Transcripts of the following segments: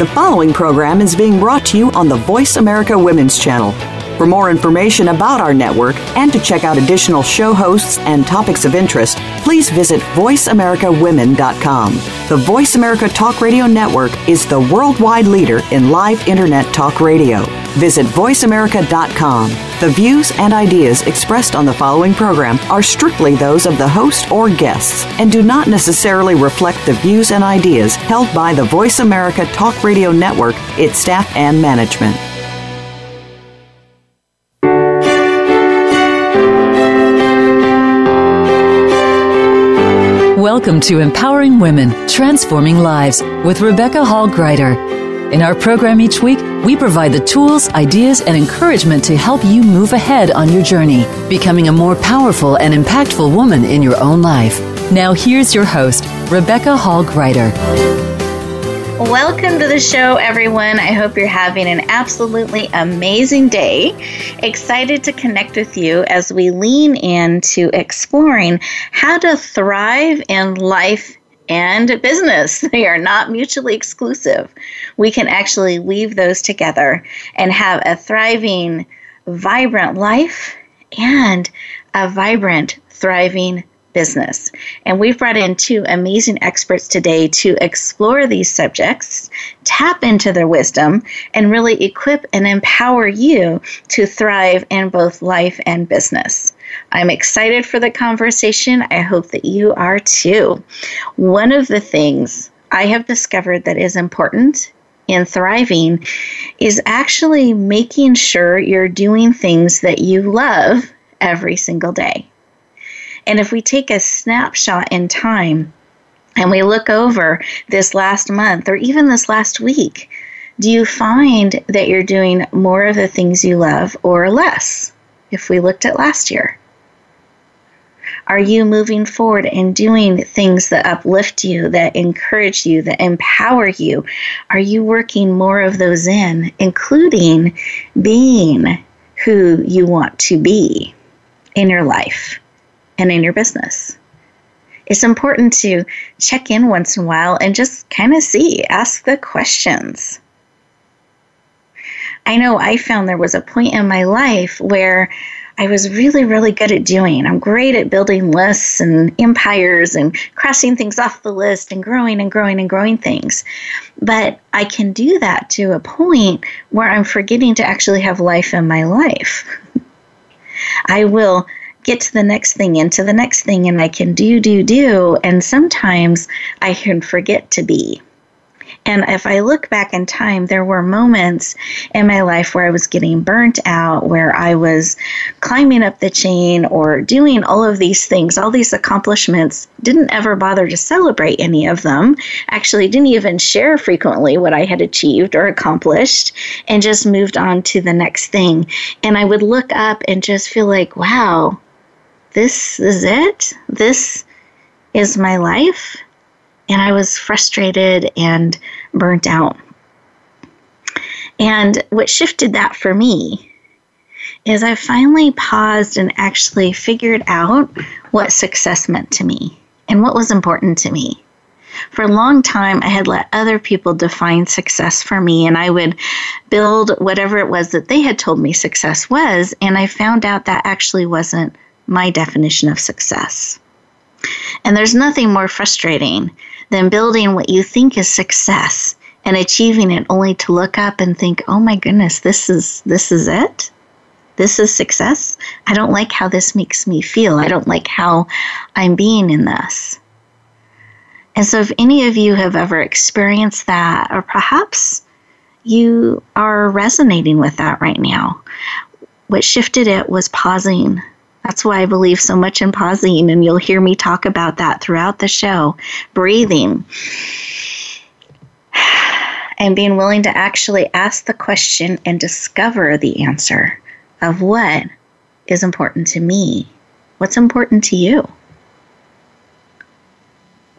The following program is being brought to you on the Voice America Women's Channel. For more information about our network and to check out additional show hosts and topics of interest, please visit voiceamericawomen.com. The Voice America Talk Radio Network is the worldwide leader in live Internet talk radio. Visit voiceamerica.com. The views and ideas expressed on the following program are strictly those of the host or guests and do not necessarily reflect the views and ideas held by the Voice America Talk Radio Network, its staff, and management. Welcome to Empowering Women, Transforming Lives with Rebecca Hall Gruyter. In our program each week, we provide the tools, ideas, and encouragement to help you move ahead on your journey, becoming a more powerful and impactful woman in your own life. Now here's your host, Rebecca Hall Gruyter. Welcome to the show, everyone. I hope you're having an absolutely amazing day. Excited to connect with you as we lean into exploring how to thrive in life and business. They are not mutually exclusive. We can actually weave those together and have a thriving, vibrant life and a vibrant, thriving business. And we've brought in two amazing experts today to explore these subjects, tap into their wisdom, and really equip and empower you to thrive in both life and business. I'm excited for the conversation. I hope that you are too. One of the things I have discovered that is important in thriving is actually making sure you're doing things that you love every single day. And if we take a snapshot in time and we look over this last month or even this last week, do you find that you're doing more of the things you love or less if we looked at last year? Are you moving forward and doing things that uplift you, that encourage you, that empower you? Are you working more of those in, including being who you want to be in your life and in your business? It's important to check in once in a while and just kind of see, ask the questions. I know I found there was a point in my life where I was really, really good at doing. I'm great at building lists and empires and crossing things off the list and growing and growing and growing things. But I can do that to a point where I'm forgetting to actually have life in my life. I will get to the next thing, into the next thing, and I can do, and sometimes I can forget to be. And if I look back in time, there were moments in my life where I was getting burnt out, where I was climbing up the chain or doing all of these things, all these accomplishments, didn't ever bother to celebrate any of them, actually didn't even share frequently what I had achieved or accomplished, and just moved on to the next thing. And I would look up and just feel like, wow, this is it? This is my life? And I was frustrated and burnt out. And what shifted that for me is I finally paused and actually figured out what success meant to me and what was important to me. For a long time, I had let other people define success for me, and I would build whatever it was that they had told me success was, and I found out that actually wasn't my definition of success. And there's nothing more frustrating than building what you think is success and achieving it only to look up and think, oh my goodness, this is it? This is success? I don't like how this makes me feel. I don't like how I'm being in this. And so if any of you have ever experienced that, or perhaps you are resonating with that right now, what shifted it was pausing. That's why I believe so much in pausing, and you'll hear me talk about that throughout the show. Breathing and being willing to actually ask the question and discover the answer of what is important to me. What's important to you?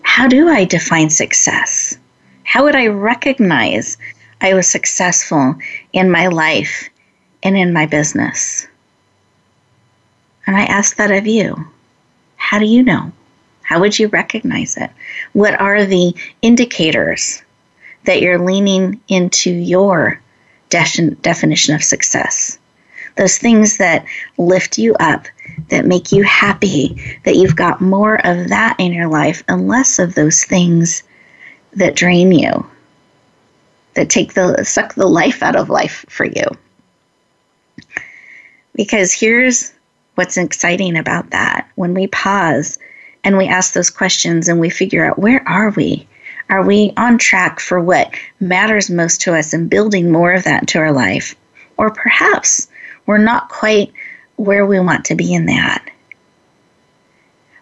How do I define success? How would I recognize I was successful in my life and in my business? And I ask that of you. How do you know? How would you recognize it? What are the indicators that you're leaning into your definition of success. Those things that lift you up, that make you happy, that you've got more of that in your life and less of those things that drain you, that suck the life out of life for you. Because here's what's exciting about that. When we pause and we ask those questions and we figure out, where are we? Are we on track for what matters most to us and building more of that into our life? Or perhaps we're not quite where we want to be in that.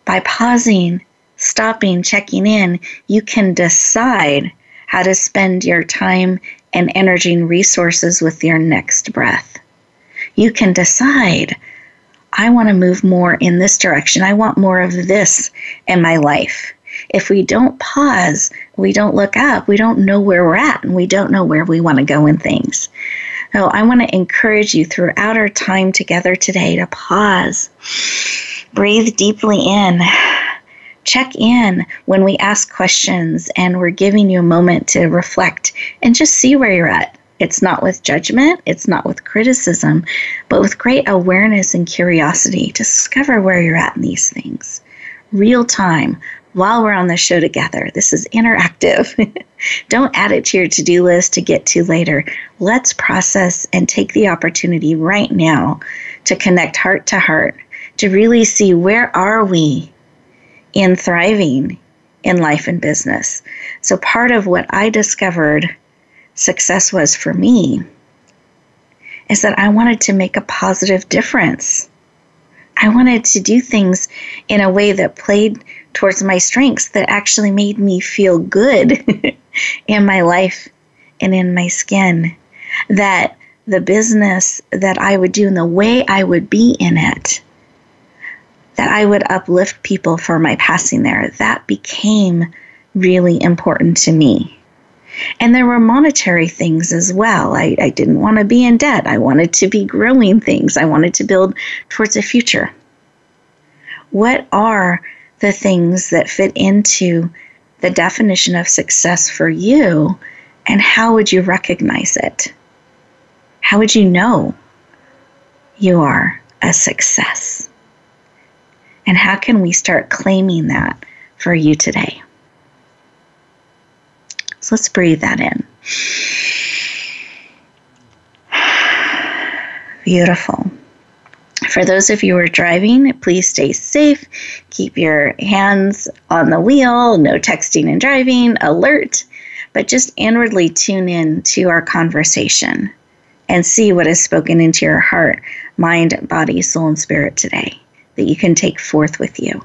By pausing, stopping, checking in, you can decide how to spend your time and energy and resources with your next breath. You can decide, I want to move more in this direction. I want more of this in my life. If we don't pause, we don't look up, we don't know where we're at, and we don't know where we want to go in things. So I want to encourage you throughout our time together today to pause, breathe deeply in, check in when we ask questions, and we're giving you a moment to reflect and just see where you're at. It's not with judgment, it's not with criticism, but with great awareness and curiosity. Discover where you're at in these things. Real time, while we're on the show together. This is interactive. Don't add it to your to-do list to get to later. Let's process and take the opportunity right now to connect heart to heart, to really see where are we in thriving in life and business. So part of what I discovered success was for me is that I wanted to make a positive difference. I wanted to do things in a way that played towards my strengths, that actually made me feel good in my life and in my skin. That the business that I would do and the way I would be in it, that I would uplift people for my passing there, that became really important to me. And there were monetary things as well. I didn't want to be in debt. I wanted to be growing things. I wanted to build towards a future. What are the things that fit into the definition of success for you, and how would you recognize it? How would you know you are a success? And how can we start claiming that for you today? So let's breathe that in. Beautiful. For those of you who are driving, please stay safe. Keep your hands on the wheel. No texting and driving. Alert. But just inwardly tune in to our conversation and see what is spoken into your heart, mind, body, soul, and spirit today that you can take forth with you.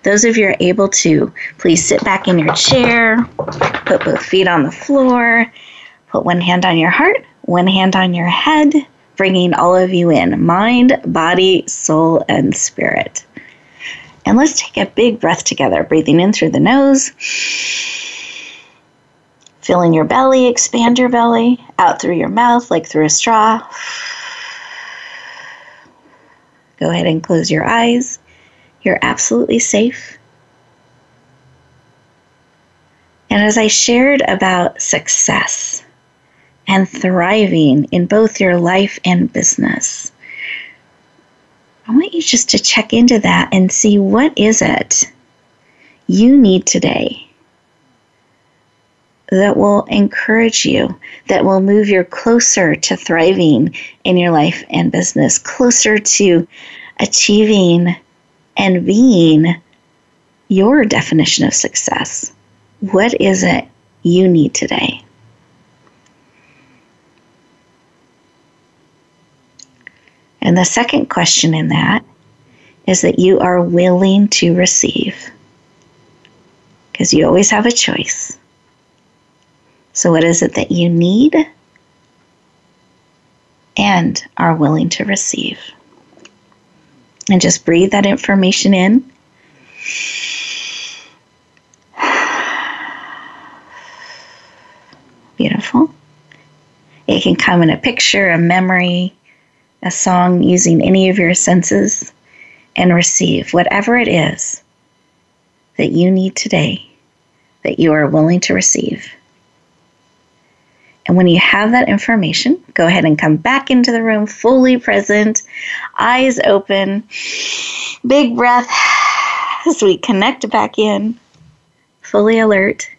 Those of you who are able to, please sit back in your chair, put both feet on the floor, put one hand on your heart, one hand on your head, bringing all of you in, mind, body, soul, and spirit. And let's take a big breath together, breathing in through the nose, filling your belly, expand your belly, out through your mouth like through a straw. Go ahead and close your eyes. You're absolutely safe. And as I shared about success and thriving in both your life and business, I want you just to check into that and see, what is it you need today that will encourage you, that will move you closer to thriving in your life and business, closer to achieving and being your definition of success. What is it you need today? And the second question in that is that you are willing to receive, because you always have a choice. So what is it that you need and are willing to receive? And just breathe that information in. Beautiful. It can come in a picture, a memory, a song, using any of your senses, and receive whatever it is that you need today, that you are willing to receive. And when you have that information, go ahead and come back into the room fully present, eyes open, big breath as we connect back in, fully alert.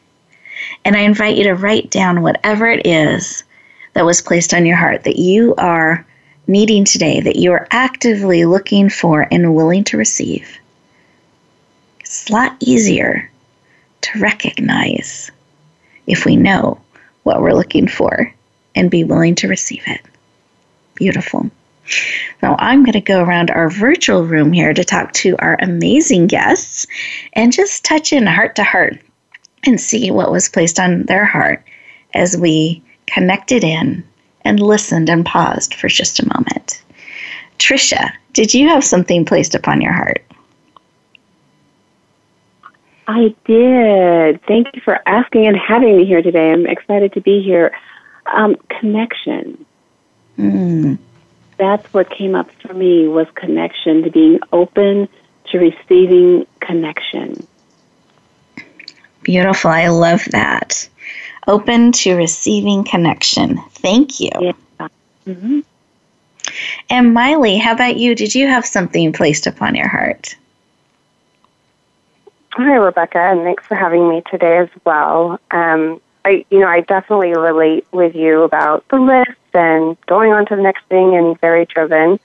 And I invite you to write down whatever it is that was placed on your heart that you are needing today, that you are actively looking for and willing to receive. It's a lot easier to recognize if we know what we're looking for and be willing to receive it. Beautiful. Now I'm going to go around our virtual room here to talk to our amazing guests and just touch in heart to heart and see what was placed on their heart as we connected in and listened and paused for just a moment. Trisha, did you have something placed upon your heart? I did. Thank you for asking and having me here today. I'm excited to be here. Connection. That's what came up for me, was connection, to being open to receiving connection. Beautiful. I love that. Open to receiving connection. Thank you. Yeah. Mm-hmm. And Maile, how about you? Did you have something placed upon your heart? Hi, Rebecca, and thanks for having me today as well. I definitely relate with you about the list and going on to the next thing and very driven.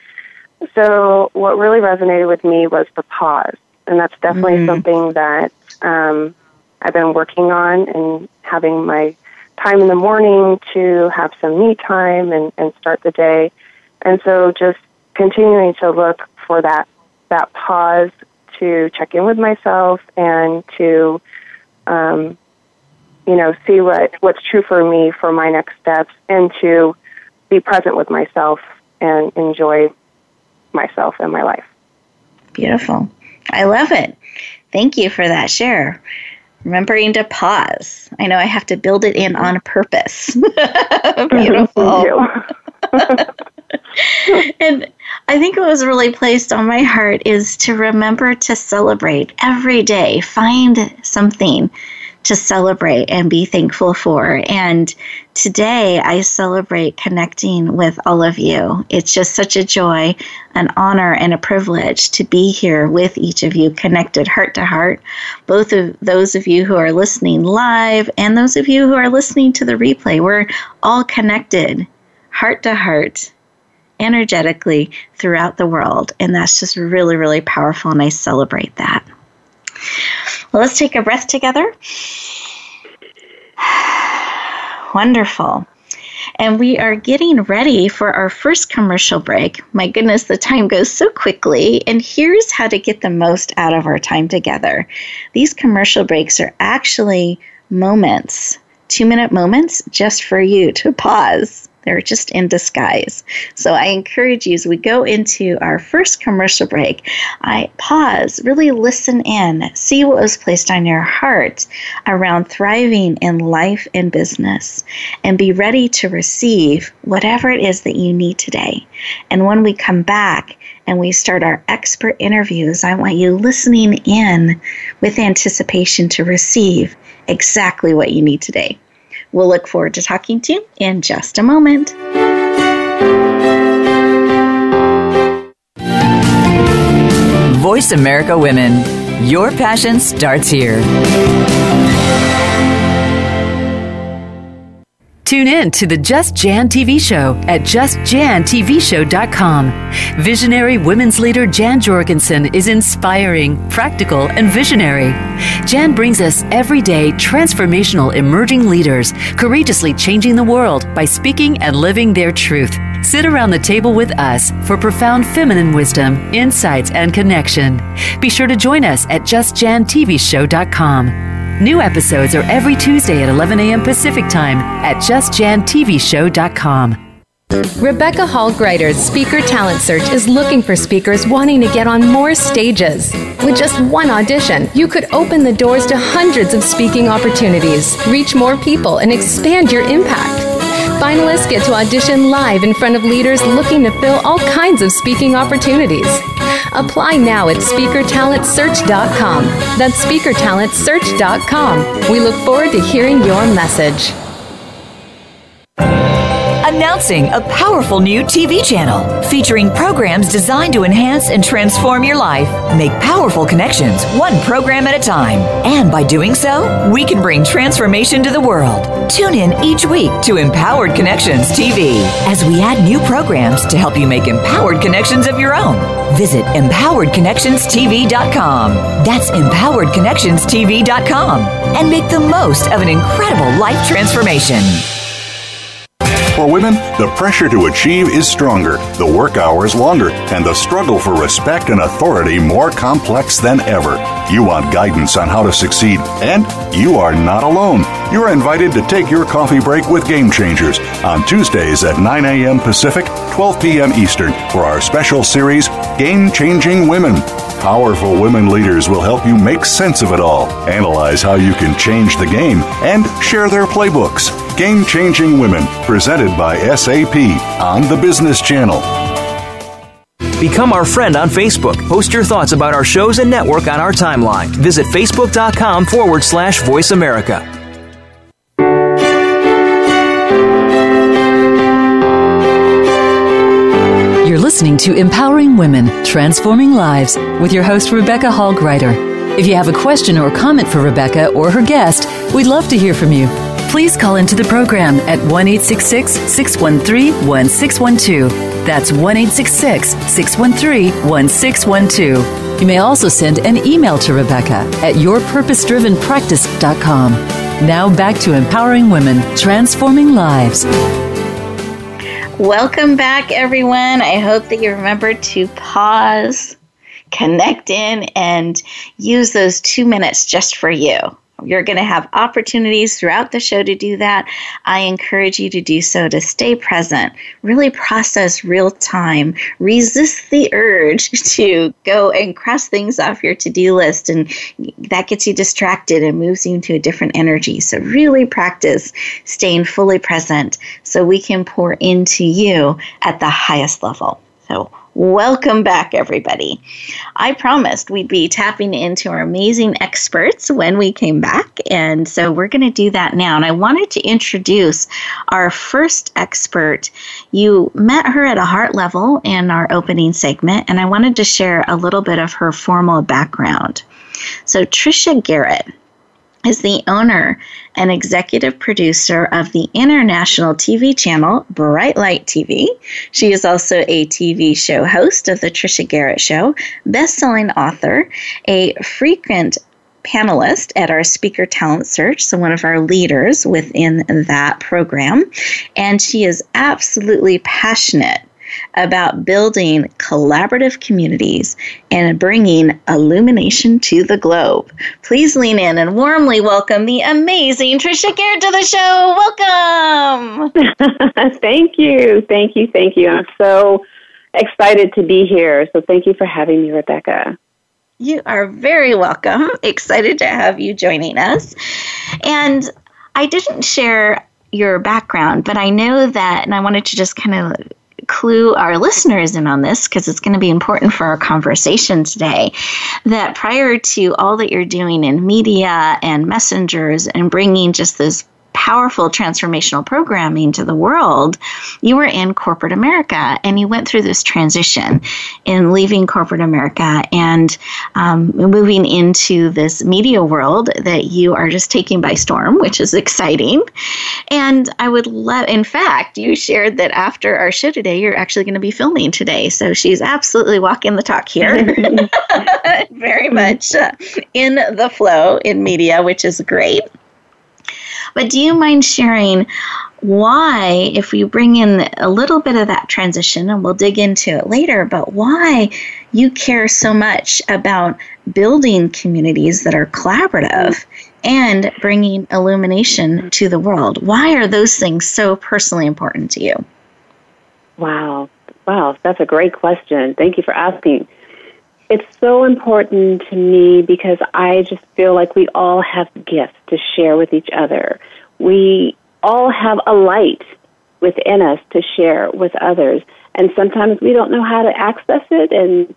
So what really resonated with me was the pause, and that's definitely something that I've been working on, and having my time in the morning to have some me time and start the day. And so just continuing to look for that pause to check in with myself and to, see what's true for me for my next steps, and to be present with myself and enjoy myself and my life. Beautiful. I love it. Thank you for that share. Remembering to pause. I know I have to build it in on purpose. Beautiful. And I think what was really placed on my heart is to remember to celebrate every day. Find something to celebrate and be thankful for. And today I celebrate connecting with all of you. It's just such a joy, an honor, and a privilege to be here with each of you, connected heart to heart. Both of those of you who are listening live and those of you who are listening to the replay, we're all connected heart to heart, energetically throughout the world. And that's just really, really powerful, and I celebrate that. Well, let's take a breath together. Wonderful. And we are getting ready for our first commercial break. My goodness, the time goes so quickly. And here's how to get the most out of our time together. These commercial breaks are actually moments, 2-minute moments, just for you to pause. They're just in disguise. So I encourage you, as we go into our first commercial break, I pause, really listen in, see what was placed on your heart around thriving in life and business, and be ready to receive whatever it is that you need today. And when we come back and we start our expert interviews, I want you listening in with anticipation to receive exactly what you need today. We'll look forward to talking to you in just a moment. Voice America Women. Your passion starts here. Tune in to the Just Jan TV show at justjantvshow.com. Visionary women's leader Jan Jorgensen is inspiring, practical, and visionary. Jan brings us everyday transformational emerging leaders, courageously changing the world by speaking and living their truth. Sit around the table with us for profound feminine wisdom, insights, and connection. Be sure to join us at justjantvshow.com. New episodes are every Tuesday at 11 a.m. Pacific Time at justjantvshow.com. Rebecca Hall Gruyter's Speaker Talent Search is looking for speakers wanting to get on more stages. With just one audition, you could open the doors to hundreds of speaking opportunities, reach more people, and expand your impact. Finalists get to audition live in front of leaders looking to fill all kinds of speaking opportunities. Apply now at speakertalentsearch.com. That's speakertalentsearch.com. We look forward to hearing your message. Announcing a powerful new TV channel featuring programs designed to enhance and transform your life. Make powerful connections, one program at a time. And by doing so, we can bring transformation to the world. Tune in each week to Empowered Connections TV as we add new programs to help you make empowered connections of your own. Visit empoweredconnectionstv.com. That's empoweredconnectionstv.com. And make the most of an incredible life transformation. For women, the pressure to achieve is stronger, the work hours longer, and the struggle for respect and authority more complex than ever. You want guidance on how to succeed, and you are not alone. You're invited to take your coffee break with Game Changers on Tuesdays at 9 a.m. Pacific, 12 p.m. Eastern for our special series, Game Changing Women. Powerful women leaders will help you make sense of it all, analyze how you can change the game, and share their playbooks. Game Changing Women, presented by SAP on the Business Channel. Become our friend on Facebook. Post your thoughts about our shows and network on our timeline. Visit facebook.com/Voice America. You're listening to Empowering Women, Transforming Lives with your host, Rebecca Hall Gruyter. If you have a question or comment for Rebecca or her guest, we'd love to hear from you. Please call into the program at 1-866-613-1612. That's 1-866-613-1612. You may also send an email to Rebecca at yourpurposedrivenpractice.com. Now back to Empowering Women, Transforming Lives. Welcome back, everyone. I hope that you remember to pause, connect in, and use those 2 minutes just for you. You're going to have opportunities throughout the show to do that. I encourage you to do so, to stay present, really process real time, resist the urge to go and cross things off your to-do list, and that gets you distracted and moves you into a different energy. So really practice staying fully present so we can pour into you at the highest level. So welcome back, everybody. I promised we'd be tapping into our amazing experts when we came back, and so we're going to do that now. And I wanted to introduce our first expert. You met her at a heart level in our opening segment, and I wanted to share a little bit of her formal background. So Trisha Garrett is the owner and executive producer of the international TV channel Bright Light TV. She is also a TV show host of The Trisha Garrett Show, best-selling author, a frequent panelist at our Speaker Talent Search, so one of our leaders within that program. And she is absolutely passionate about building collaborative communities and bringing illumination to the globe. Please lean in and warmly welcome the amazing Trisha Garrett to the show. Welcome. Thank you. I'm so excited to be here. So thank you for having me, Rebecca. You are very welcome. Excited to have you joining us. And I didn't share your background, but I know that, and I wanted to just kind of clue our listeners in on this because it's going to be important for our conversation today, that prior to all that you're doing in media and messengers and bringing just this powerful transformational programming to the world, you were in corporate America, and you went through this transition in leaving corporate America and moving into this media world that you are just taking by storm, which is exciting. And I would love, in fact, you shared that after our show today, you're actually going to be filming today. So she's absolutely walking the talk here. Very much in the flow in media, which is great. But do you mind sharing why, if we bring in a little bit of that transition, and we'll dig into it later, but why you care so much about building communities that are collaborative and bringing illumination to the world? Why are those things so personally important to you? Wow, that's a great question. Thank you for asking. It's so important to me because I just feel like we all have gifts to share with each other. We all have a light within us to share with others, and sometimes we don't know how to access it, and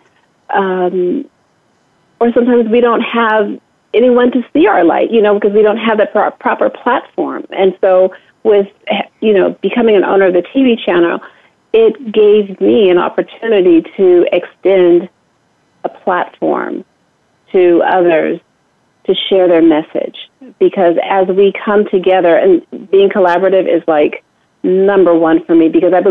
or sometimes we don't have anyone to see our light, because we don't have the proper platform. And so with, becoming an owner of the TV channel, it gave me an opportunity to extend a platform to others to share their message. Because as we come together, and being collaborative is like number one for me, because I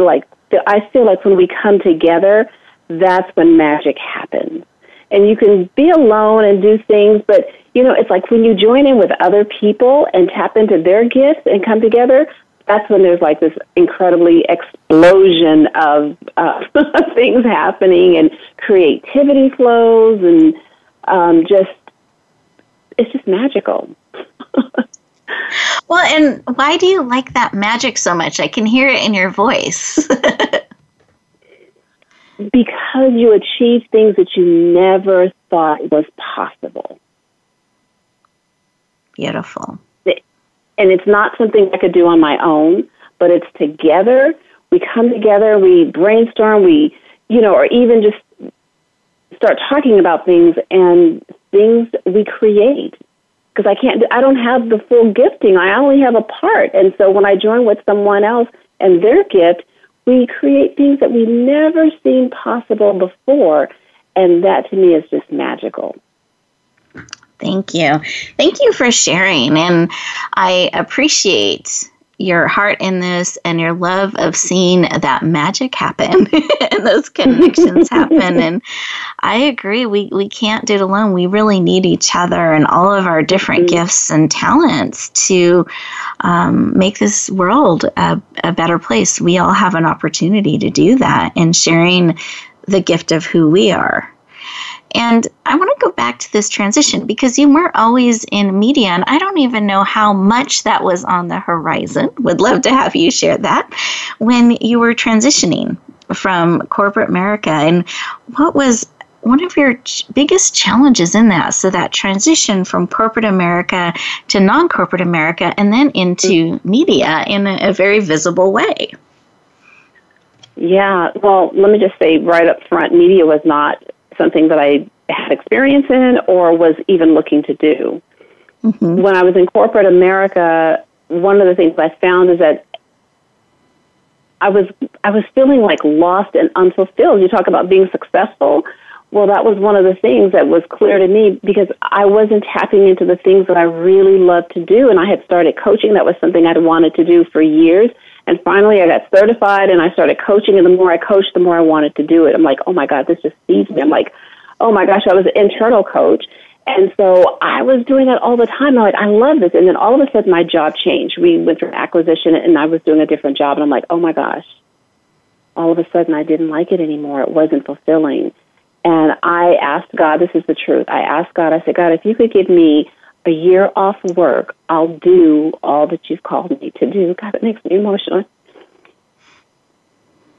feel like when we come together, that's when magic happens. And you can be alone and do things, but, it's like when you join in with other people and tap into their gifts and come together, that's when there's like this incredibly explosion of things happening, and creativity flows, and it's just magical. Well, and why do you like that magic so much? I can hear it in your voice. Because you achieve things that you never thought was possible. Beautiful. And it's not something I could do on my own, but it's together. We come together, we brainstorm, or even just start talking about things, and things we create. Because I don't have the full gifting. I only have a part. And so when I join with someone else and their gift, we create things that we've never seen possible before. And that to me is just magical. Thank you. Thank you for sharing. And I appreciate your heart in this and your love of seeing that magic happen and those connections happen. And I agree. We can't do it alone. We really need each other and all of our different gifts and talents to make this world a better place. We all have an opportunity to do that in sharing the gift of who we are. And I want to go back to this transition, because you weren't always in media, and I don't even know how much that was on the horizon. Would love to have you share that when you were transitioning from corporate America. And what was one of your biggest challenges in that? So that transition from corporate America to non-corporate America, and then into media in a very visible way. Yeah, well, let me just say right up front, media was not something that I had experience in or was even looking to do. Mm-hmm. When I was in corporate America, one of the things I found is that I was feeling like lost and unfulfilled. You talk about being successful. Well, that was one of the things that was clear to me, because I wasn't tapping into the things that I really loved to do. And I had started coaching. That was something I'd wanted to do for years. And finally, I got certified, and I started coaching, and the more I coached, the more I wanted to do it. I'm like, oh, my God, this just feeds me. I'm like, oh, my gosh, I was an internal coach. And so I was doing that all the time. I'm like, I love this. And then all of a sudden, my job changed. We went through acquisition, and I was doing a different job. And I'm like, oh, my gosh, all of a sudden, I didn't like it anymore. It wasn't fulfilling. And I asked God, this is the truth. I asked God, I said, God, if you could give me a year off work, I'll do all that you've called me to do. God, it makes me emotional.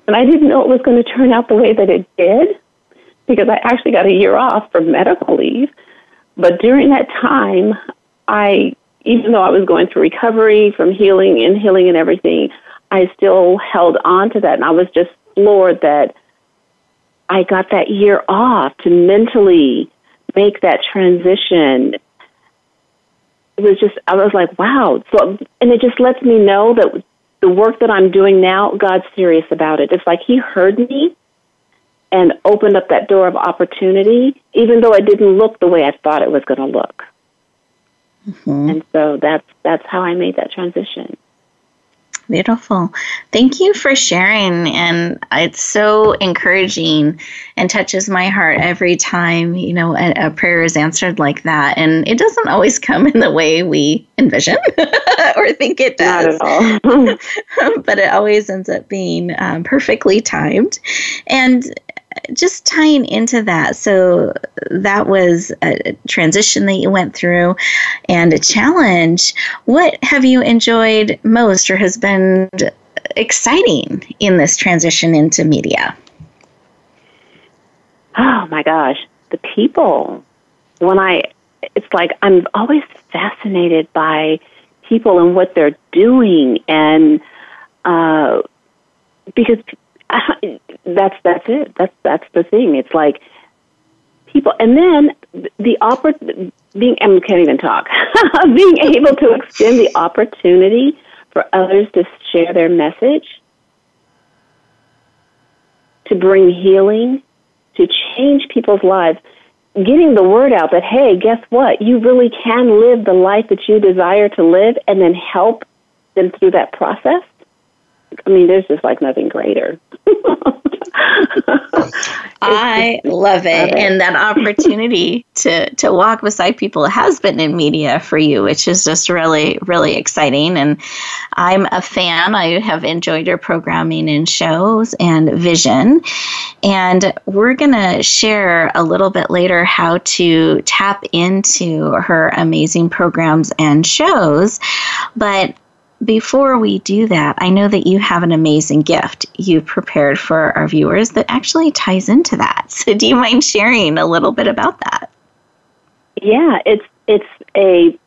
And I didn't know it was going to turn out the way that it did, because I actually got a year off for medical leave. But during that time, even though I was going through recovery from healing and everything, I still held on to that. And I was just floored that I got that year off to mentally make that transition. It was just, I was like, wow. So, and it just lets me know that the work that I'm doing now, God's serious about it. It's like He heard me and opened up that door of opportunity, even though it didn't look the way I thought it was going to look. Mm-hmm. And so that's how I made that transition. Beautiful. Thank you for sharing. And it's so encouraging and touches my heart every time, a prayer is answered like that. And it doesn't always come in the way we envision or think it does. Not at all. But it always ends up being perfectly timed. And just tying into that, so that was a transition that you went through and a challenge. What have you enjoyed most or has been exciting in this transition into media? Oh my gosh, the people. It's like I'm always fascinated by people and what they're doing, and because that's it. That's the thing. It's like people, and then I can't even talk. Being able to extend the opportunity for others to share their message, to bring healing, to change people's lives, getting the word out that, hey, guess what? You really can live the life that you desire to live and then help them through that process. I mean, there's just like nothing greater. I love it. And that opportunity to walk beside people has been in media for you, which is just really, really exciting. And I'm a fan. I have enjoyed your programming and shows and vision. And we're going to share a little bit later how to tap into her amazing programs and shows. But before we do that, I know that you have an amazing gift you've prepared for our viewers that actually ties into that. So do you mind sharing a little bit about that? Yeah, it's a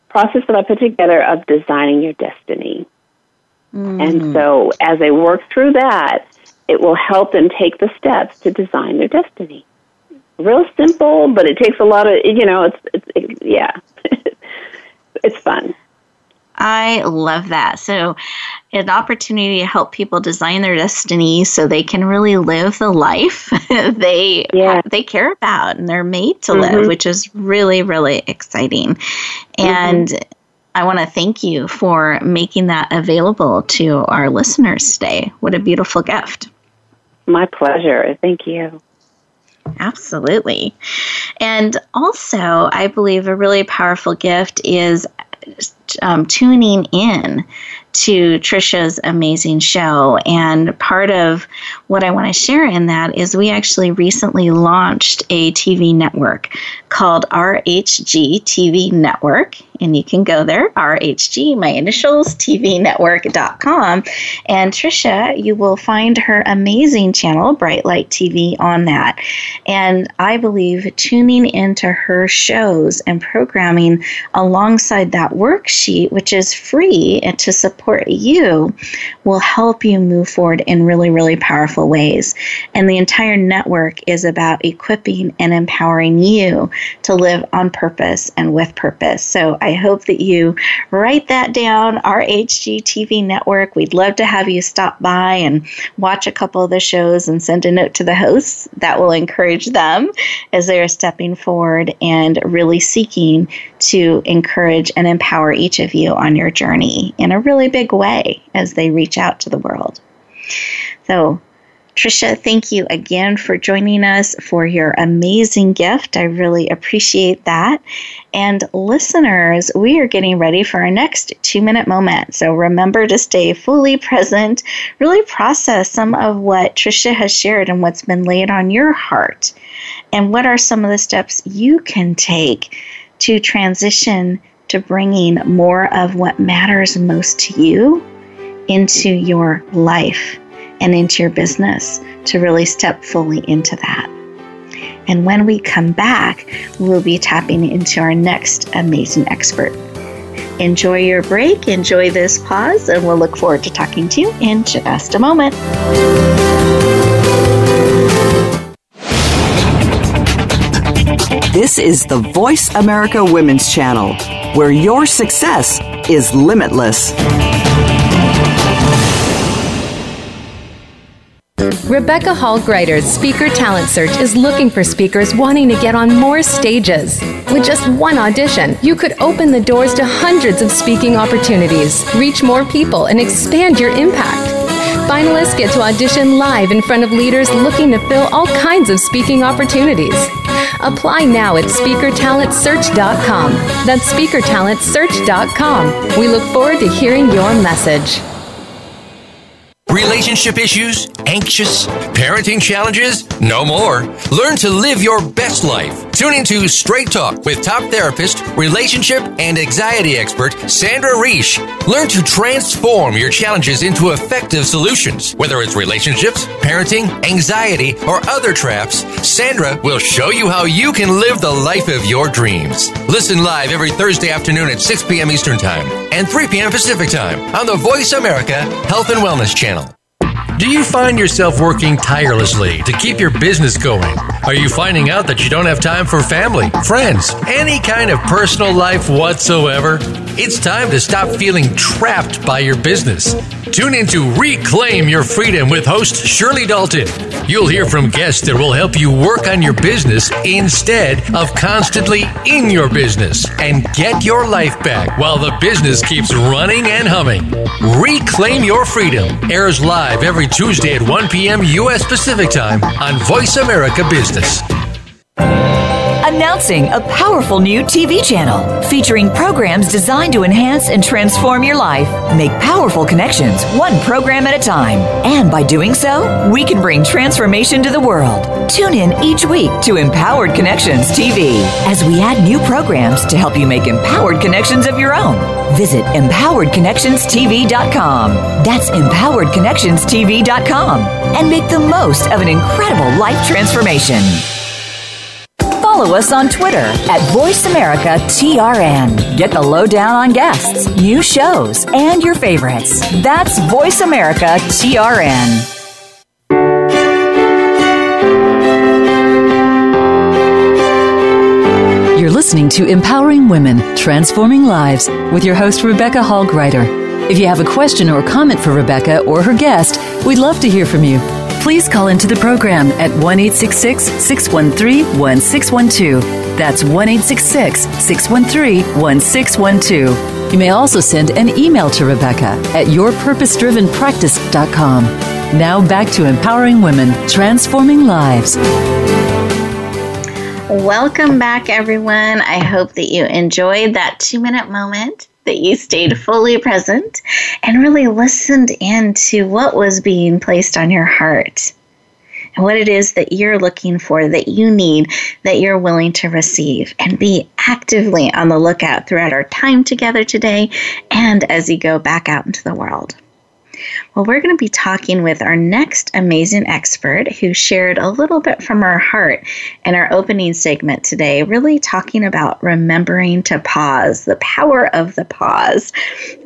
process that I put together of designing your destiny. And so as they work through that, it will help them take the steps to design their destiny. Real simple, but it takes a lot of, it's fun. I love that. So an opportunity to help people design their destiny so they can really live the life they care about and they're made to live, which is really, really exciting. And I want to thank you for making that available to our listeners today. What a beautiful gift. My pleasure. Thank you. Absolutely. And also, I believe a really powerful gift is tuning in to Trisha's amazing show. And part of what I want to share in that is we actually recently launched a TV network called RHG TV Network. And you can go there, RHG, my initials, tvnetwork.com. And Trisha, you will find her amazing channel, Bright Light TV, on that. And I believe tuning into her shows and programming alongside that worksheet, which is free and to support you, will help you move forward in really, really powerful ways. And the entire network is about equipping and empowering you to live on purpose and with purpose. So I hope that you write that down, RHG TV Network. We'd love to have you stop by and watch a couple of the shows and send a note to the hosts. That will encourage them as they are stepping forward and really seeking to encourage and empower each of you on your journey in a really big way as they reach out to the world. So, Trisha, thank you again for joining us for your amazing gift. I really appreciate that. And listeners, we are getting ready for our next 2-minute moment. So remember to stay fully present, really process some of what Trisha has shared and what's been laid on your heart. And what are some of the steps you can take to transition to bringing more of what matters most to you into your life and into your business, to really step fully into that. And when we come back, we'll be tapping into our next amazing expert. Enjoy your break, enjoy this pause, and we'll look forward to talking to you in just a moment. This is the Voice America Women's Channel, where your success is limitless. Rebecca Hall Gruyter's Speaker Talent Search is looking for speakers wanting to get on more stages. With just one audition, you could open the doors to hundreds of speaking opportunities, reach more people, and expand your impact. Finalists get to audition live in front of leaders looking to fill all kinds of speaking opportunities. Apply now at SpeakerTalentSearch.com. That's SpeakerTalentSearch.com. We look forward to hearing your message. Relationship issues? Anxious? Parenting challenges? No more. Learn to live your best life. Tune into Straight Talk with top therapist, relationship, and anxiety expert Sandra Reish. Learn to transform your challenges into effective solutions. Whether it's relationships, parenting, anxiety, or other traps, Sandra will show you how you can live the life of your dreams. Listen live every Thursday afternoon at 6 p.m. Eastern Time and 3 p.m. Pacific Time on the Voice America Health and Wellness Channel. Do you find yourself working tirelessly to keep your business going? Are you finding out that you don't have time for family, friends, any kind of personal life whatsoever? It's time to stop feeling trapped by your business. Tune in to Reclaim Your Freedom with host Shirley Dalton. You'll hear from guests that will help you work on your business instead of constantly in your business and get your life back while the business keeps running and humming. Reclaim Your Freedom airs live every Tuesday at 1 p.m. U.S. Pacific Time on Voice America Business. Announcing a powerful new TV channel featuring programs designed to enhance and transform your life. Make powerful connections, one program at a time. And by doing so, we can bring transformation to the world. Tune in each week to Empowered Connections TV as we add new programs to help you make empowered connections of your own. Visit empoweredconnectionstv.com. That's empoweredconnectionstv.com. And make the most of an incredible life transformation. Follow us on Twitter at VoiceAmericaTRN. Get the lowdown on guests, new shows, and your favorites. That's VoiceAmericaTRN. You're listening to Empowering Women, Transforming Lives with your host, Rebecca Hall Gruyter. If you have a question or comment for Rebecca or her guest, we'd love to hear from you. Please call into the program at 1-866-613-1612. That's 1-866-613-1612. You may also send an email to Rebecca at yourpurposedrivenpractice.com. Now back to Empowering Women, Transforming Lives. Welcome back, everyone. I hope that you enjoyed that 2-minute moment, that you stayed fully present and really listened in to what was being placed on your heart and what it is that you're looking for, that you need, that you're willing to receive, and be actively on the lookout throughout our time together today and as you go back out into the world. Well, we're going to be talking with our next amazing expert who shared a little bit from her heart in our opening segment today, really talking about remembering to pause, the power of the pause.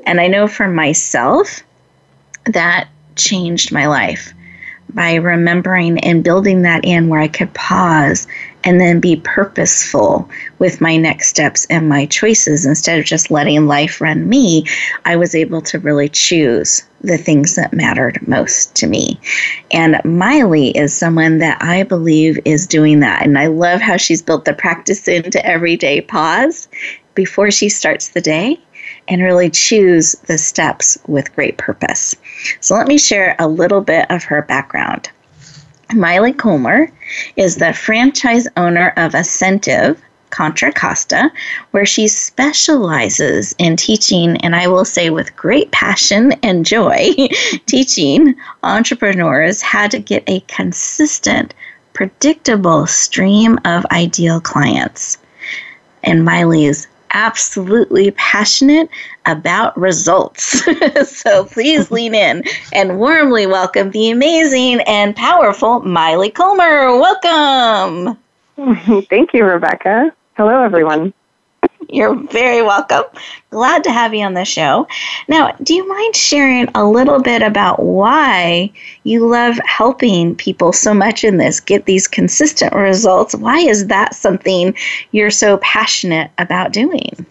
And I know for myself, that changed my life by remembering and building that in where I could pause and then be purposeful with my next steps and my choices. Instead of just letting life run me, I was able to really choose the things that mattered most to me. And Maile is someone that I believe is doing that. And I love how she's built the practice into everyday pause before she starts the day and really choose the steps with great purpose. So let me share a little bit of her background. Maile Collmer is the franchise owner of Ascentive Contra Costa, where she specializes in teaching, and I will say with great passion and joy, teaching entrepreneurs how to get a consistent, predictable stream of ideal clients. And Maile is absolutely passionate about results. So please lean in and warmly welcome the amazing and powerful Maile Collmer. Welcome. Thank you, Rebecca. Hello, everyone. You're very welcome. Glad to have you on the show. Now, do you mind sharing a little bit about why you love helping people so much in this, get these consistent results? Why is that something you're so passionate about doing?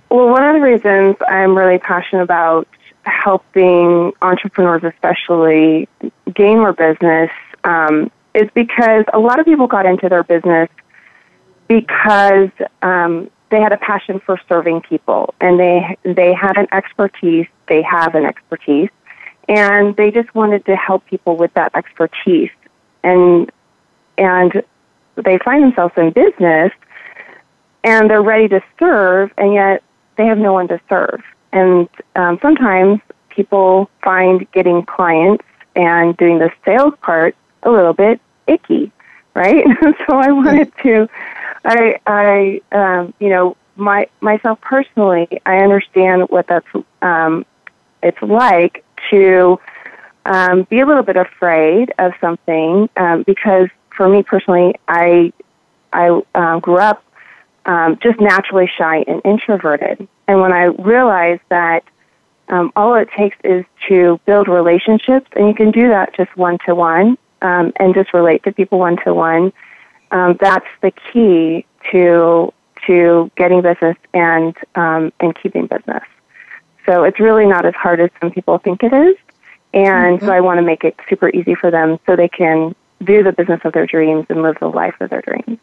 Well, one of the reasons I'm really passionate about helping entrepreneurs especially gain more business is because a lot of people got into their business because they had a passion for serving people, and they had an expertise, they have an expertise, and they just wanted to help people with that expertise. And they find themselves in business, and they're ready to serve, and yet they have no one to serve. And sometimes people find getting clients and doing the sales part a little bit icky, right? So I wanted to, myself personally, I understand what that's, it's like to be a little bit afraid of something, because for me personally, I grew up just naturally shy and introverted. And when I realized that all it takes is to build relationships, and you can do that just one-to-one, and just relate to people one-to-one, that's the key to to getting business and keeping business. So it's really not as hard as some people think it is. And so I want to make it super easy for them so they can do the business of their dreams and live the life of their dreams.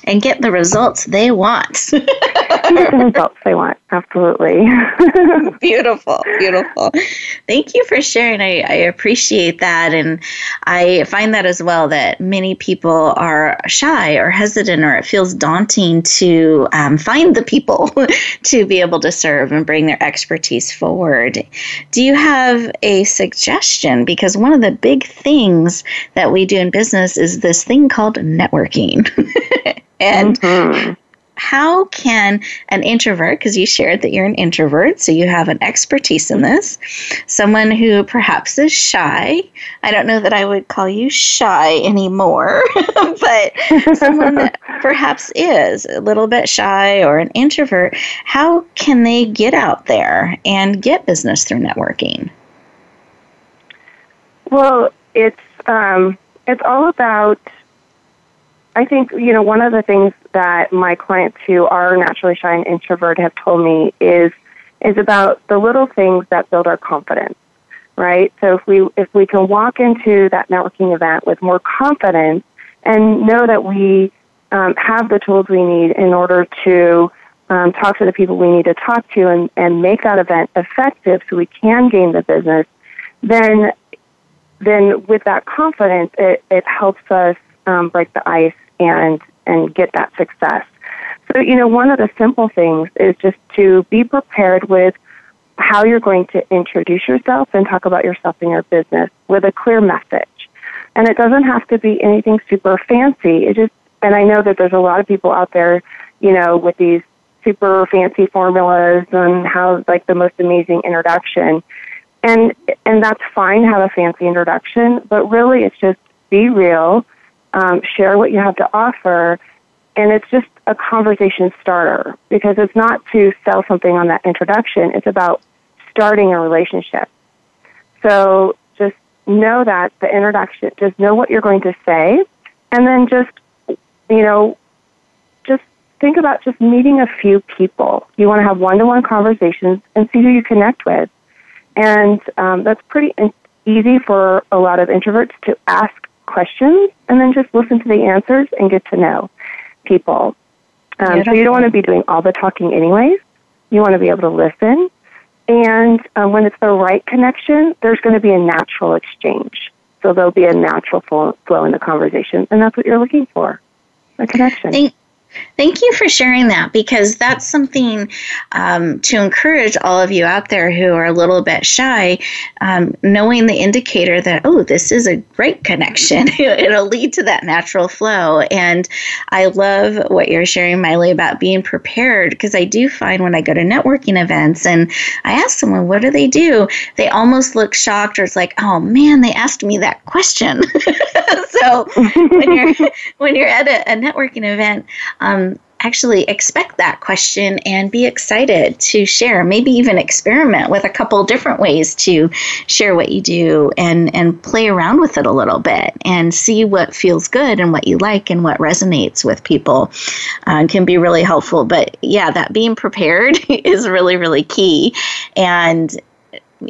And get the results they want. Get the results they want, absolutely. Beautiful, beautiful. Thank you for sharing. I appreciate that. And I find that as well, that many people are shy or hesitant, or it feels daunting to find the people to be able to serve and bring their expertise forward. Do you have a suggestion? Because one of the big things that we do in business is this thing called networking. And how can an introvert, because you shared that you're an introvert, so you have an expertise in this, someone who perhaps is shy, I don't know that I would call you shy anymore, but someone that perhaps is a little bit shy or an introvert, how can they get out there and get business through networking? Well, it's all about, I think, one of the things that my clients who are naturally shy and introvert have told me is about the little things that build our confidence, right? So if we can walk into that networking event with more confidence and know that we have the tools we need in order to talk to the people we need to talk to and make that event effective so we can gain the business, then with that confidence, it helps us break the ice and get that success. So, one of the simple things is just to be prepared with how you're going to introduce yourself and talk about yourself and your business with a clear message. And it doesn't have to be anything super fancy. And I know that there's a lot of people out there, with these super fancy formulas on how, like, the most amazing introduction. And that's fine, have a fancy introduction, but really it's just be real. Share what you have to offer, and it's just a conversation starter, because it's not to sell something on that introduction. It's about starting a relationship. So just know that the introduction, just know what you're going to say, and then just think about just meeting a few people. You want to have one-to-one conversations and see who you connect with. And that's pretty easy for a lot of introverts to ask questions and then just listen to the answers and get to know people. So you don't want to be doing all the talking anyways. You want to be able to listen. And when it's the right connection, there's going to be a natural exchange. So there'll be a natural flow in the conversation. And that's what you're looking for, a connection. Thank you for sharing that, because that's something to encourage all of you out there who are a little bit shy, knowing the indicator that, this is a great connection. It'll lead to that natural flow. And I love what you're sharing, Maile, about being prepared, because I do find when I go to networking events and I ask someone, what do? They almost look shocked, or it's like, oh man, they asked me that question. So when you're at a networking event, actually expect that question and be excited to share. Maybe even experiment with a couple different ways to share what you do and play around with it a little bit and see what feels good and what you like and what resonates with people. Can be really helpful. But yeah, that being prepared is really, really key. And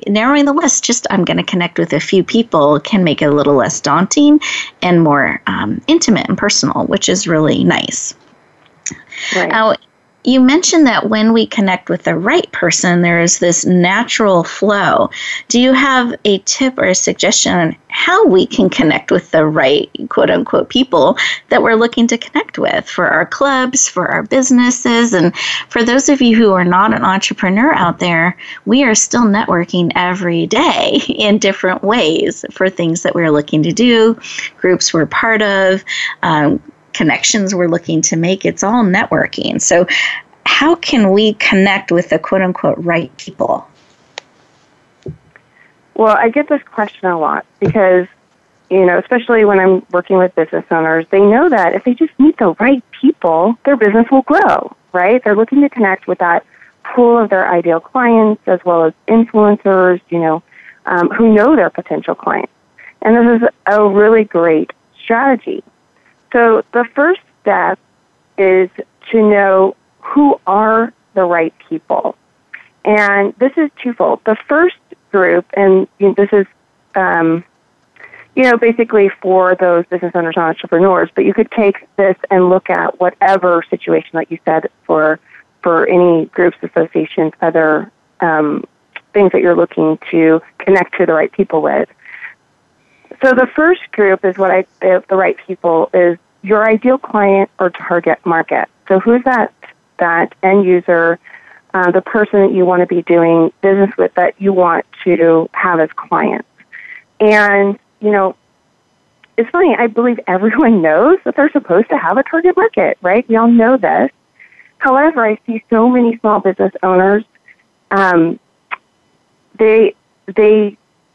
narrowing the list, just I'm going to connect with a few people, can make it a little less daunting and more intimate and personal, which is really nice. Right. Now, you mentioned that when we connect with the right person, there is this natural flow. Do you have a tip or a suggestion on how we can connect with the right, quote unquote, people that we're looking to connect with for our clubs, for our businesses? And for those of you who are not an entrepreneur out there, we are still networking every day in different ways for things that we're looking to do, groups we're part of, connections we're looking to make. It's all networking. So how can we connect with the quote unquote right people? Well, I get this question a lot because, especially when I'm working with business owners, they know that if they just meet the right people, their business will grow, right? They're looking to connect with that pool of their ideal clients as well as influencers, who know their potential clients. And this is a really great strategy. So the first step is to know who are the right people. And this is twofold. The first group, and this is, basically for those business owners and entrepreneurs, but you could take this and look at whatever situation, like you said, for any groups, associations, other things that you're looking to connect to the right people with. So the first group is the right people is your ideal client or target market. So who's that end user, the person that you want to be doing business with, that you want to have as clients. And, it's funny, I believe everyone knows that they're supposed to have a target market, right? We all know this. However, I see so many small business owners, they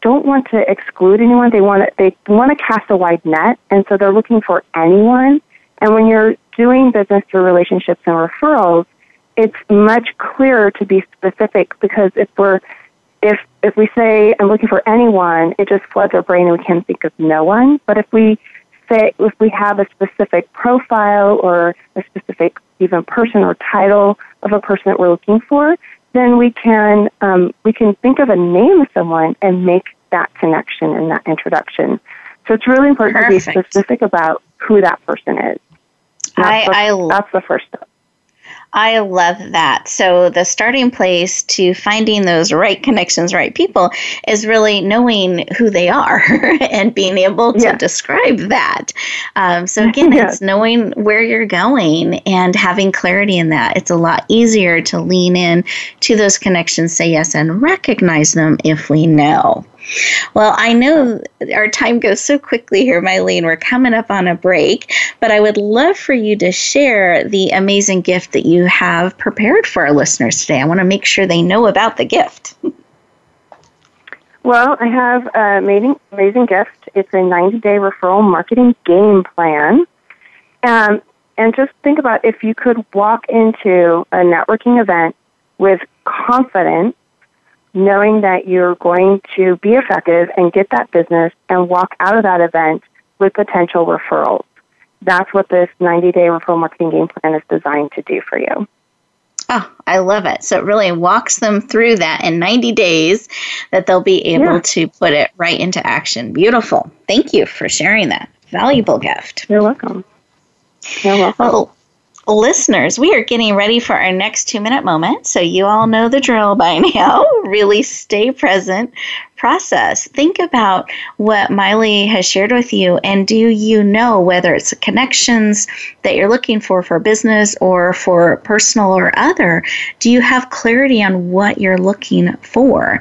don't want to exclude anyone. They want to cast a wide net, and so they're looking for anyone. And when you're doing business through relationships and referrals, it's much clearer to be specific, because if we say I'm looking for anyone, it just floods our brain and we can't think of no one. But if we have a specific profile or a specific even person or title of a person that we're looking for, then we can think of a name of someone and make that connection and that introduction. So it's really important to be specific about who that person is. That's the first step. I love that. So the starting place to finding those right connections, right people, is really knowing who they are and being able to describe that. So again, it's knowing where you're going and having clarity in that. It's a lot easier to lean in to those connections, say yes, and recognize them if we know. Well, I know our time goes so quickly here, Maile. We're coming up on a break, but I would love for you to share the amazing gift that you have prepared for our listeners today. I want to make sure they know about the gift. Well, I have an amazing gift. It's a 90-day referral marketing game plan. And just think about if you could walk into a networking event with confidence, knowing that you're going to be effective and get that business and walk out of that event with potential referrals. That's what this 90-day referral marketing game plan is designed to do for you. Oh, I love it. So it really walks them through that in 90 days that they'll be able to put it right into action. Beautiful. Thank you for sharing that valuable gift. You're welcome. You're welcome. Well, listeners, we are getting ready for our next 2-minute moment. So you all know the drill by now. Really stay present. Process. Think about what Maile has shared with you, and do you know whether it's connections that you're looking for business or for personal or other? Do you have clarity on what you're looking for,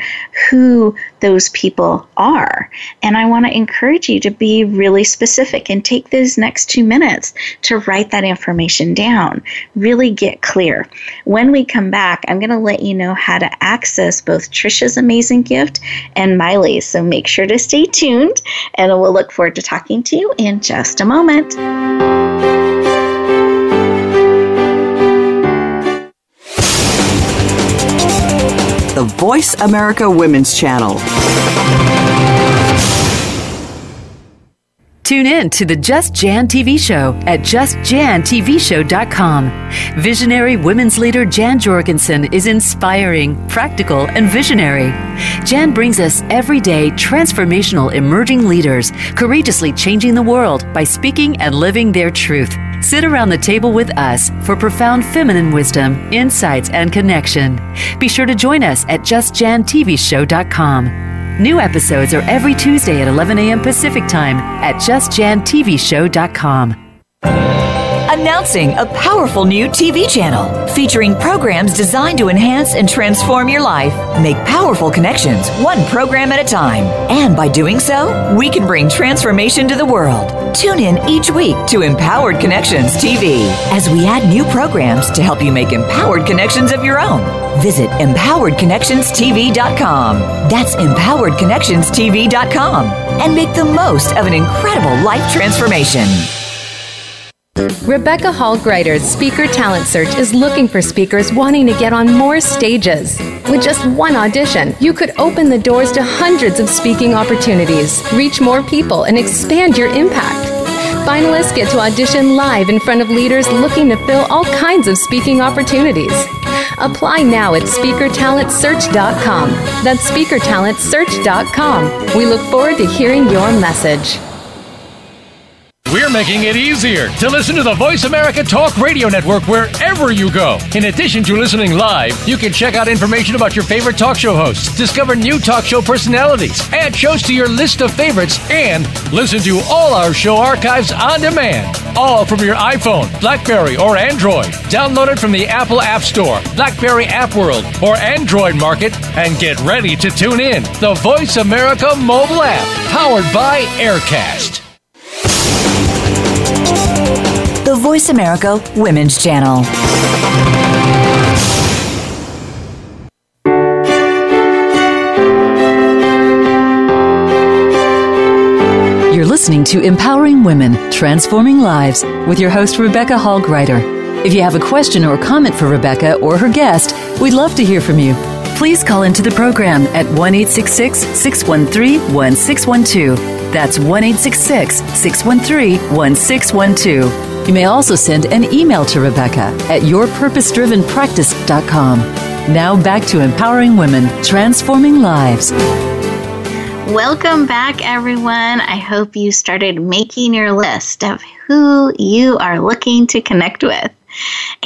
who those people are? And I want to encourage you to be really specific and take those next 2 minutes to write that information down. Really get clear. When we come back, I'm going to let you know how to access both Trisha's amazing gift and Maile. So make sure to stay tuned, and we'll look forward to talking to you in just a moment. The Voice America Women's Channel. Tune in to the Just Jan TV show at justjantvshow.com. Visionary women's leader Jan Jorgensen is inspiring, practical, and visionary. Jan brings us everyday transformational emerging leaders, courageously changing the world by speaking and living their truth. Sit around the table with us for profound feminine wisdom, insights, and connection. Be sure to join us at justjantvshow.com. New episodes are every Tuesday at 11 a.m. Pacific Time at justjantvshow.com. Announcing a powerful new TV channel featuring programs designed to enhance and transform your life. Make powerful connections, one program at a time. And by doing so, we can bring transformation to the world. Tune in each week to Empowered Connections TV as we add new programs to help you make empowered connections of your own. Visit empoweredconnectionstv.com. That's empoweredconnectionstv.com. And make the most of an incredible life transformation. Rebecca Hall Gruyter's Speaker Talent Search is looking for speakers wanting to get on more stages. With just one audition, you could open the doors to hundreds of speaking opportunities, reach more people, and expand your impact. Finalists get to audition live in front of leaders looking to fill all kinds of speaking opportunities. Apply now at SpeakerTalentSearch.com. That's SpeakerTalentSearch.com. We look forward to hearing your message. We're making it easier to listen to the Voice America Talk Radio Network wherever you go. In addition to listening live, you can check out information about your favorite talk show hosts, discover new talk show personalities, add shows to your list of favorites, and listen to all our show archives on demand. All from your iPhone, BlackBerry, or Android. Download it from the Apple App Store, BlackBerry App World, or Android Market, and get ready to tune in. The Voice America mobile app, powered by Aircast. The Voice America Women's Channel. You're listening to Empowering Women, Transforming Lives with your host, Rebecca Hall Gruyter. If you have a question or comment for Rebecca or her guest, we'd love to hear from you. Please call into the program at 1-866-613-1612. That's 1-866-613-1612. You may also send an email to Rebecca at yourpurposedrivenpractice.com. Now back to Empowering Women, Transforming Lives. Welcome back, everyone. I hope you started making your list of who you are looking to connect with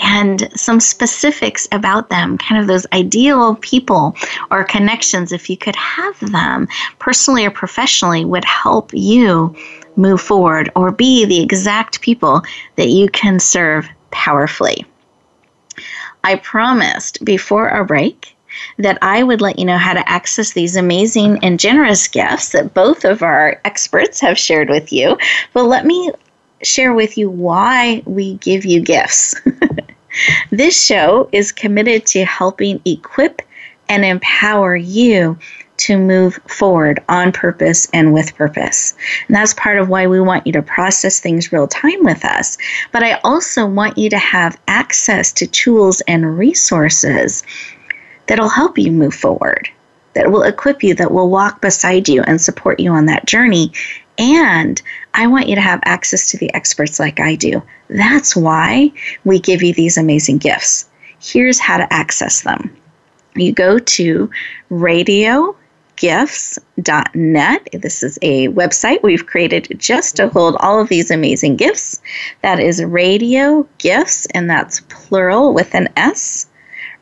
and some specifics about them, kind of those ideal people or connections, if you could have them personally or professionally, would help you move forward or be the exact people that you can serve powerfully. I promised before our break that I would let you know how to access these amazing and generous gifts that both of our experts have shared with you. But let me share with you why we give you gifts. This show is committed to helping equip and empower you to move forward on purpose and with purpose. And that's part of why we want you to process things real time with us. But I also want you to have access to tools and resources that'll help you move forward, that will equip you, that will walk beside you and support you on that journey. And I want you to have access to the experts like I do. That's why we give you these amazing gifts. Here's how to access them. You go to radiogifts.net. This is a website we've created just to hold all of these amazing gifts. That is Radio Gifts, and that's plural with an S.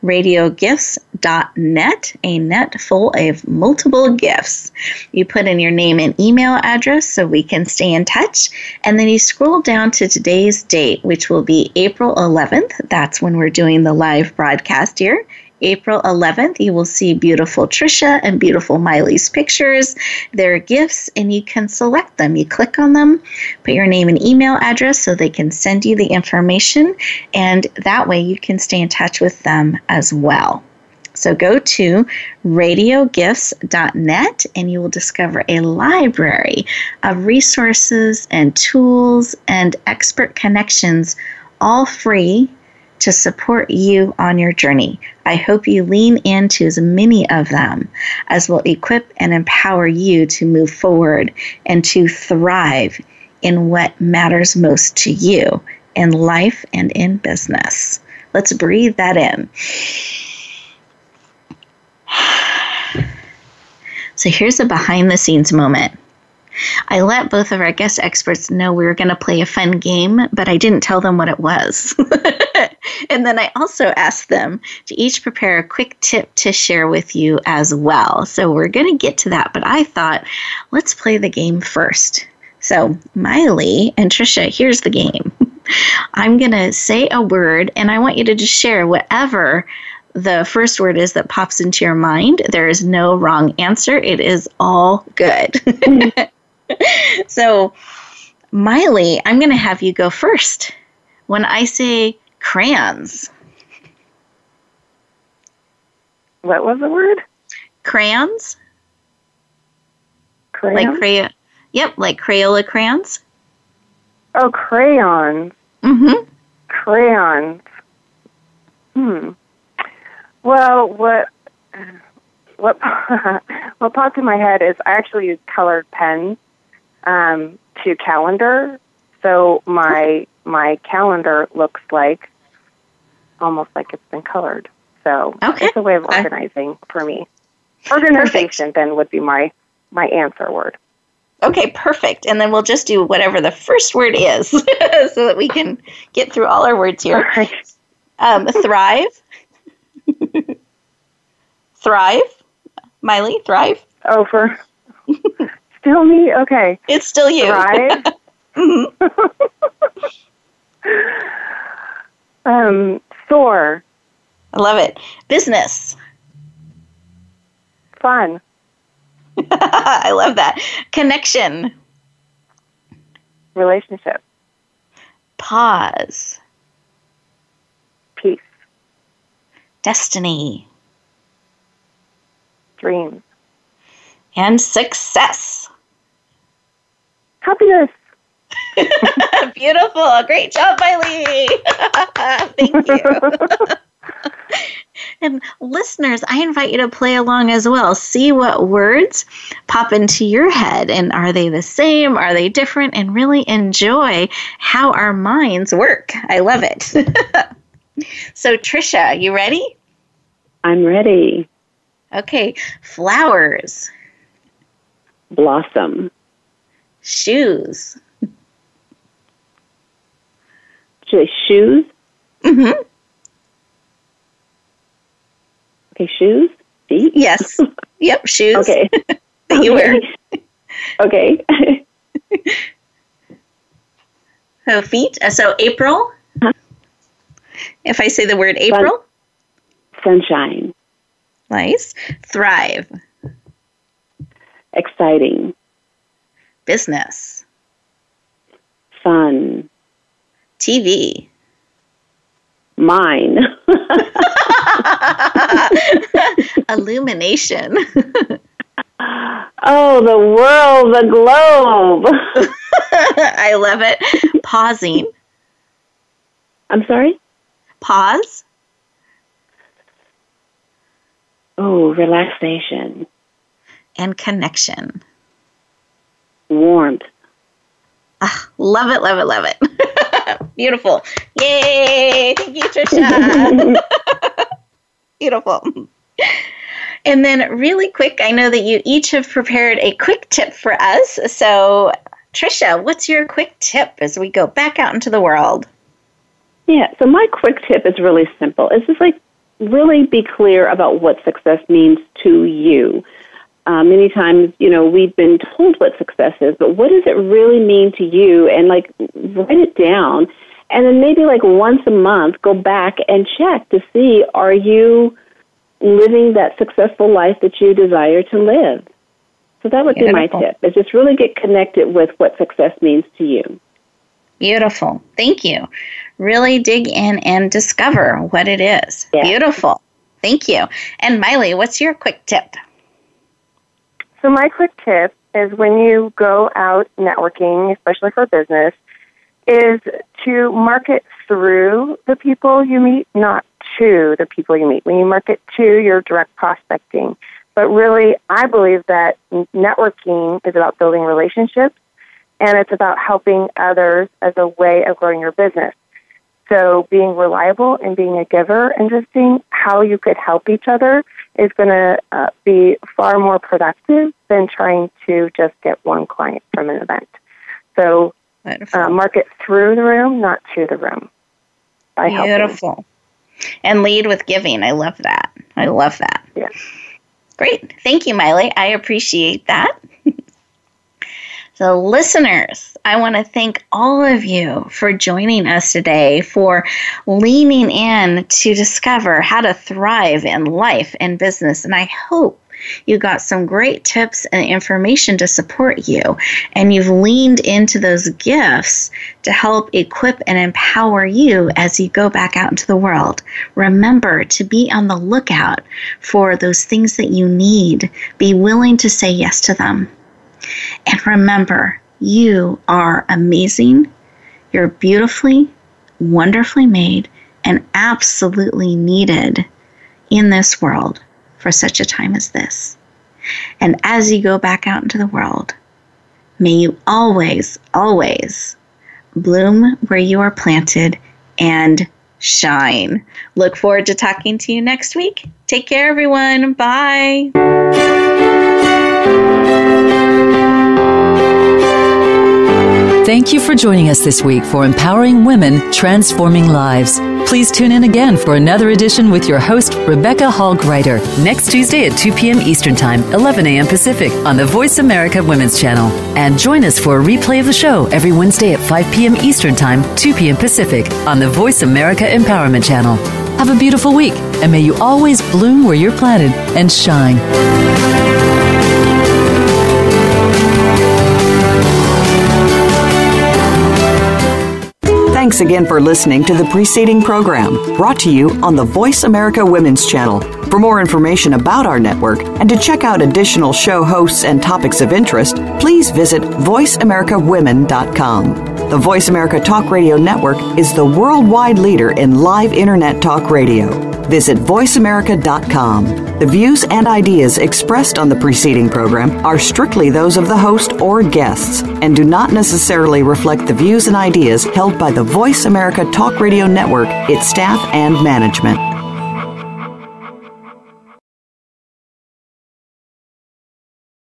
radiogifts.net, a net full of multiple gifts. You put in your name and email address so we can stay in touch, and then you scroll down to today's date, which will be April 11th. That's when we're doing the live broadcast here. April 11th, you will see beautiful Trisha and beautiful Maile's pictures. They're gifts, and you can select them. You click on them, put your name and email address so they can send you the information, and that way you can stay in touch with them as well. So go to radiogifts.net, and you will discover a library of resources and tools and expert connections, all free, to support you on your journey. I hope you lean into as many of them as will equip and empower you to move forward and to thrive in what matters most to you in life and in business. Let's breathe that in. So here's a behind the scenes moment. I let both of our guest experts know we were going to play a fun game, but I didn't tell them what it was. And then I also asked them to each prepare a quick tip to share with you as well. So we're going to get to that, but I thought, let's play the game first. So Maile and Trisha, here's the game. I'm going to say a word, and I want you to just share whatever the first word is that pops into your mind. There is no wrong answer. It is all good. So, Maile, I'm going to have you go first. When I say crayons. What was the word? Crayons. Crayons? Like like Crayola crayons. Oh, crayons. Mm-hmm. Crayons. Well, what popped in my head is I actually use colored pens to calendar. So So my calendar looks like almost like it's been colored. So it's a way of organizing for me. Organization then would be my answer word. Okay, perfect. And then we'll just do whatever the first word is so that we can get through all our words here. Right. Thrive. Thrive. Maile, thrive. Oh, for still me? Okay. It's still you. Thrive. Soar. I love it. Business. Fun. I love that. Connection. Relationship. Pause. Peace. Destiny. Dreams. And success. Happiness. Beautiful. Great job, Maile. Thank you. And listeners, I invite you to play along as well. See what words pop into your head, and are they the same? Are they different? And really enjoy how our minds work. I love it. So, Trisha, you ready? I'm ready. Okay. Flowers. Blossom. Shoes. Shoes? Mm-hmm. Okay, shoes? Feet? Yes. Yep, shoes. Okay. That you wear. Okay. So feet. So April. Huh? If I say the word April. Sunshine. Nice. Thrive. Exciting. Business. Fun. TV. Mine. Illumination. Oh, the world, the globe. I love it. Pausing. I'm sorry? Pause. Oh, relaxation. And connection. Warmth. Love it, love it, love it. Beautiful. Yay! Thank you, Trisha. Beautiful. And then really quick, I know that you each have prepared a quick tip for us. So, Trisha, what's your quick tip as we go back out into the world? Yeah, so my quick tip is really simple. It's just like really be clear about what success means to you. Many times, we've been told what success is, but what does it really mean to you? And write it down. And then maybe once a month, go back and check to see, are you living that successful life that you desire to live? So that would be my tip, is just really get connected with what success means to you. Beautiful. Thank you. Really dig in and discover what it is. Yeah. Beautiful. Thank you. And Maile, what's your quick tip? So my quick tip is when you go out networking, especially for business, is to market through the people you meet, not to the people you meet. When you market to, you're direct prospecting. But really, I believe that networking is about building relationships, and it's about helping others as a way of growing your business. So being reliable and being a giver and just seeing how you could help each other is going to be far more productive than trying to just get one client from an event. So market through the room, not to the room. Beautiful. And lead with giving. I love that. I love that. Yeah. Great. Thank you, Maile. I appreciate that. So listeners, I want to thank all of you for joining us today, for leaning in to discover how to thrive in life and business. And I hope you got some great tips and information to support you, and you've leaned into those gifts to help equip and empower you as you go back out into the world. Remember to be on the lookout for those things that you need. Be willing to say yes to them. And remember, you are amazing. You're beautifully, wonderfully made, and absolutely needed in this world for such a time as this. And as you go back out into the world, may you always, always bloom where you are planted, and shine. Look forward to talking to you next week. Take care, everyone. Bye. Thank you for joining us this week for Empowering Women, Transforming Lives. Please tune in again for another edition with your host, Rebecca Hall Gruyter, next Tuesday at 2 p.m. Eastern Time, 11 a.m. Pacific on the Voice America Women's Channel. And join us for a replay of the show every Wednesday at 5 p.m. Eastern Time, 2 p.m. Pacific on the Voice America Empowerment Channel. Have a beautiful week, and may you always bloom where you're planted and shine. Thanks again for listening to the preceding program, brought to you on the Voice America Women's Channel. For more information about our network and to check out additional show hosts and topics of interest, please visit voiceamericawomen.com. The Voice America Talk Radio Network is the worldwide leader in live Internet talk radio. Visit voiceamerica.com. The views and ideas expressed on the preceding program are strictly those of the host or guests and do not necessarily reflect the views and ideas held by the Voice America Talk Radio Network, its staff, and management.